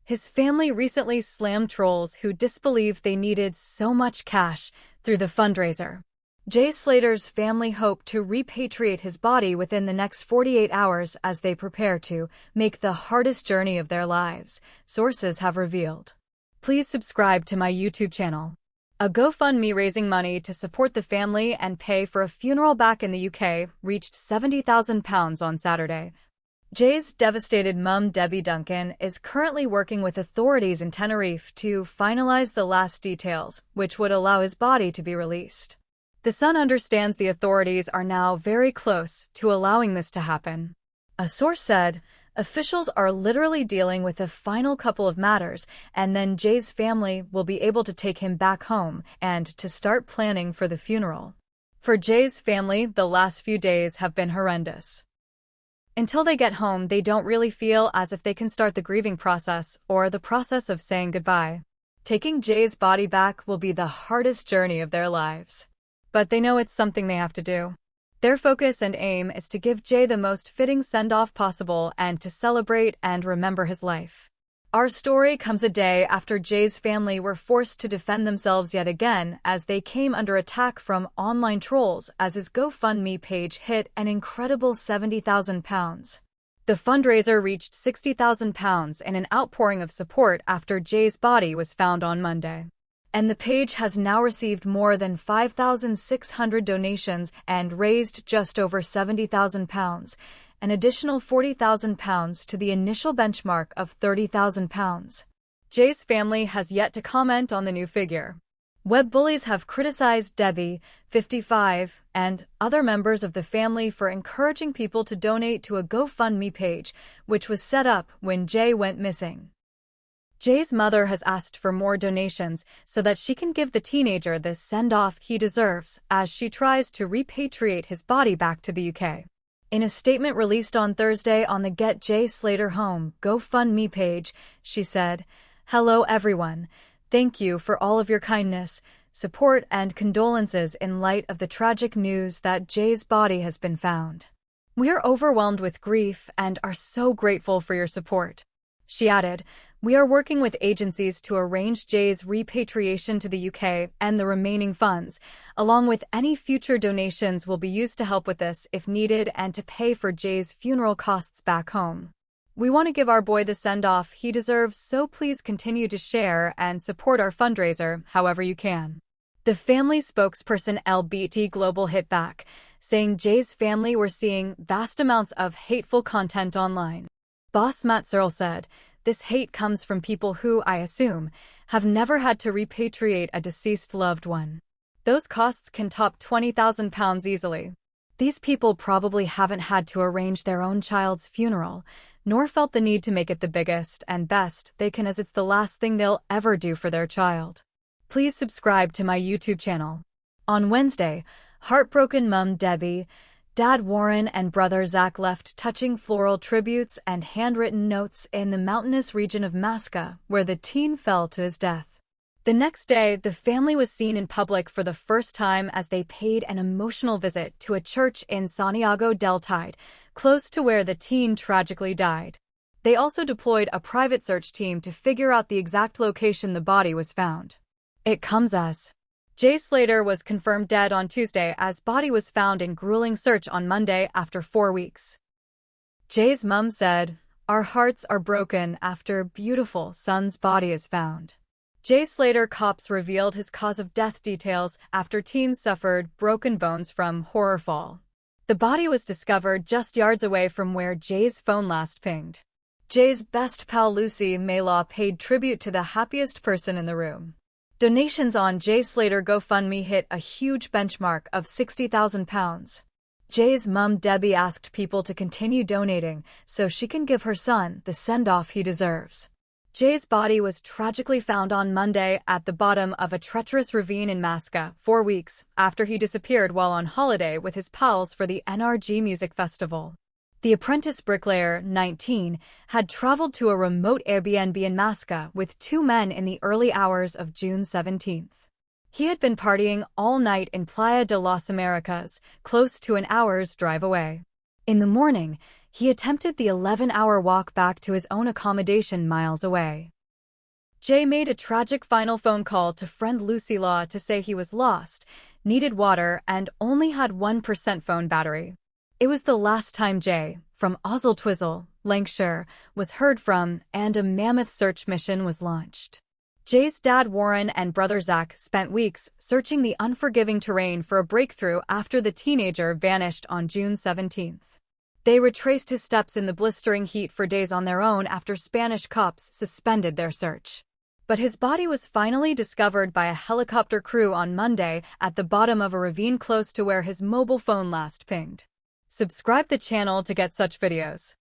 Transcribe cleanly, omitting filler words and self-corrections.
His family recently slammed trolls who disbelieved they needed so much cash through the fundraiser. Jay Slater's family hope to repatriate his body within the next 48 hours as they prepare to make the hardest journey of their lives, sources have revealed. Please subscribe to my YouTube channel. A GoFundMe raising money to support the family and pay for a funeral back in the UK reached £70,000 on Saturday. Jay's devastated mum, Debbie Duncan, is currently working with authorities in Tenerife to finalize the last details, which would allow his body to be released. The son understands the authorities are now very close to allowing this to happen. A source said, "Officials are literally dealing with a final couple of matters, and then Jay's family will be able to take him back home and to start planning for the funeral." For Jay's family, the last few days have been horrendous. Until they get home, they don't really feel as if they can start the grieving process or the process of saying goodbye. Taking Jay's body back will be the hardest journey of their lives. But they know it's something they have to do. Their focus and aim is to give Jay the most fitting send-off possible and to celebrate and remember his life. Our story comes a day after Jay's family were forced to defend themselves yet again as they came under attack from online trolls as his GoFundMe page hit an incredible £70,000. The fundraiser reached £60,000 in an outpouring of support after Jay's body was found on Monday. And the page has now received more than 5,600 donations and raised just over £70,000, an additional £40,000 to the initial benchmark of £30,000. Jay's family has yet to comment on the new figure. Web bullies have criticized Debbie, 55, and other members of the family for encouraging people to donate to a GoFundMe page, which was set up when Jay went missing. Jay's mother has asked for more donations so that she can give the teenager the send-off he deserves as she tries to repatriate his body back to the UK. In a statement released on Thursday on the Get Jay Slater Home GoFundMe page, she said, "Hello everyone. Thank you for all of your kindness, support and condolences in light of the tragic news that Jay's body has been found. We are overwhelmed with grief and are so grateful for your support." She added, "We are working with agencies to arrange Jay's repatriation to the UK, and the remaining funds, along with any future donations, will be used to help with this if needed and to pay for Jay's funeral costs back home. We want to give our boy the send-off he deserves, so please continue to share and support our fundraiser however you can." The family spokesperson LBT Global hit back, saying Jay's family were seeing vast amounts of hateful content online. Boss Matt Searle said, "This hate comes from people who, I assume, have never had to repatriate a deceased loved one. Those costs can top £20,000 easily. These people probably haven't had to arrange their own child's funeral, nor felt the need to make it the biggest and best they can, as it's the last thing they'll ever do for their child." Please subscribe to my YouTube channel. On Wednesday, heartbroken mum Debbie, Dad Warren and brother Zach left touching floral tributes and handwritten notes in the mountainous region of Masca, where the teen fell to his death. The next day, the family was seen in public for the first time as they paid an emotional visit to a church in Santiago del Teide, close to where the teen tragically died. They also deployed a private search team to figure out the exact location the body was found. It comes as Jay Slater was confirmed dead on Tuesday as body was found in grueling search on Monday after 4 weeks. Jay's mum said, "Our hearts are broken after beautiful son's body is found." Jay Slater cops revealed his cause of death details after teens suffered broken bones from horror fall. The body was discovered just yards away from where Jay's phone last pinged. Jay's best pal Lucy Maylaw paid tribute to the happiest person in the room. Donations on Jay Slater GoFundMe hit a huge benchmark of £60,000. Jay's mum Debbie asked people to continue donating so she can give her son the send-off he deserves. Jay's body was tragically found on Monday at the bottom of a treacherous ravine in Masca, 4 weeks after he disappeared while on holiday with his pals for the NRG Music Festival. The apprentice bricklayer, 19, had traveled to a remote Airbnb in Masca with 2 men in the early hours of June 17. He had been partying all night in Playa de las Americas, close to an hour's drive away. In the morning, he attempted the 11-hour walk back to his own accommodation miles away. Jay made a tragic final phone call to friend Lucy Law to say he was lost, needed water, and only had 1% phone battery. It was the last time Jay, from Oswald, Lancashire, was heard from, and a mammoth search mission was launched. Jay's dad Warren and brother Zach spent weeks searching the unforgiving terrain for a breakthrough after the teenager vanished on June 17th. They retraced his steps in the blistering heat for days on their own after Spanish cops suspended their search. But his body was finally discovered by a helicopter crew on Monday at the bottom of a ravine close to where his mobile phone last pinged. Subscribe the channel to get such videos.